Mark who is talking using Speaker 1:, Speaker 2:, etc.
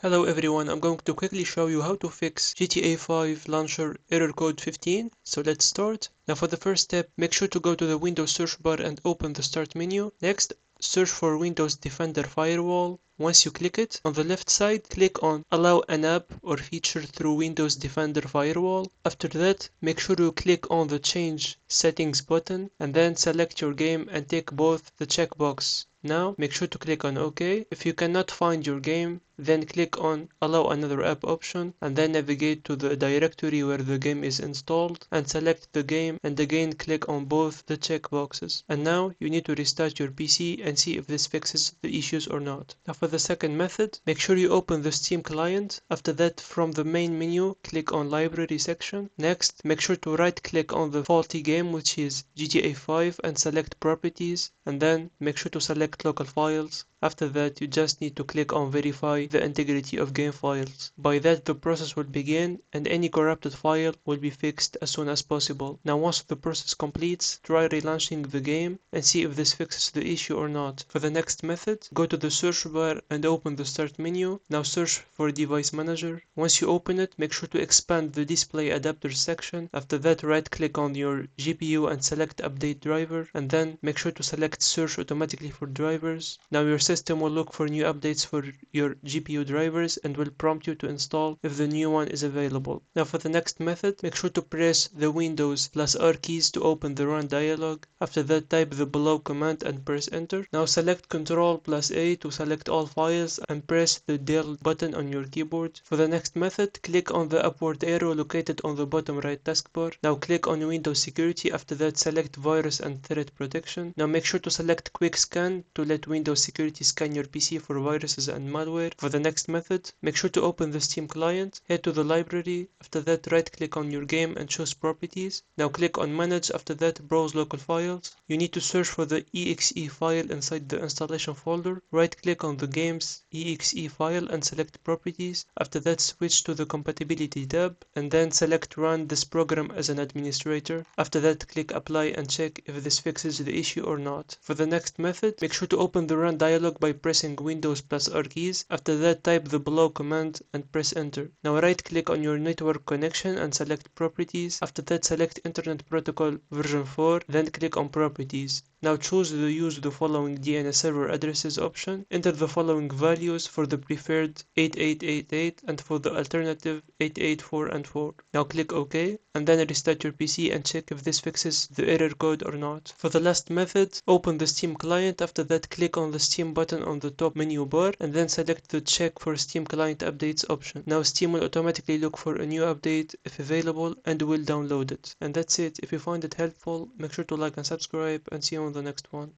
Speaker 1: Hello everyone, I'm going to quickly show you how to fix GTA 5 launcher error code 15. So let's start. Now for the first step, make sure to go to the Windows search bar and open the start menu. Next, search for Windows Defender Firewall. Once you click it, on the left side, click on Allow an app or feature through Windows Defender Firewall. After that, make sure you click on the Change Settings button and then select your game and tick both the checkbox. Now, make sure to click on OK. If you cannot find your game, then click on Allow another app option and then navigate to the directory where the game is installed and select the game and again click on both the checkboxes. And now you need to restart your PC and see if this fixes the issues or not. Now for the second method, make sure you open the Steam client. After that, from the main menu, click on Library section. Next, make sure to right click on the faulty game, which is GTA 5, and select Properties, and then make sure to select Local Files. After that, you just need to click on Verify the integrity of game files. By that, the process will begin and any corrupted file will be fixed as soon as possible. Now once the process completes, try relaunching the game and see if this fixes the issue or not. For the next method, go to the search bar and open the start menu. Now search for Device Manager. Once you open it, make sure to expand the Display Adapters section. After that, right click on your GPU and select Update Driver, and then make sure to select Search automatically for drivers. Now your system will look for new updates for your GPU drivers and will prompt you to install if the new one is available. Now for the next method, make sure to press the Windows plus R keys to open the run dialog. After that, type the below command and press enter. Now select Ctrl plus A to select all files and press the del button on your keyboard. For the next method, click on the upward arrow located on the bottom right taskbar. Now click on Windows Security. After that, select Virus and Threat Protection. Now make sure to select Quick Scan to let Windows Security scan your PC for viruses and malware. For the next method, make sure to open the Steam client, head to the library. After that, right click on your game and choose Properties. Now click on Manage. After that, browse local files. You need to search for the exe file inside the installation folder. Right click on the game's exe file and select Properties. After that, switch to the Compatibility tab and then select Run this program as an administrator. After that, click Apply and check if this fixes the issue or not. For the next method, make sure to open the Run dialog by pressing Windows plus R keys. After that, type the below command and press enter. Now right click on your network connection and select Properties. After that, select Internet Protocol version 4, then click on Properties. Now choose the Use the following DNS server addresses option. Enter the following values for the preferred 8888 and for the alternative 884 and 4. Now click OK and then restart your PC and check if this fixes the error code or not. For the last method, open the Steam client. After that, click on the Steam button on the top menu bar and then select the Check for Steam Client Updates option. Now Steam will automatically look for a new update if available and will download it. And that's it. If you find it helpful, make sure to like and subscribe and see you on the next one.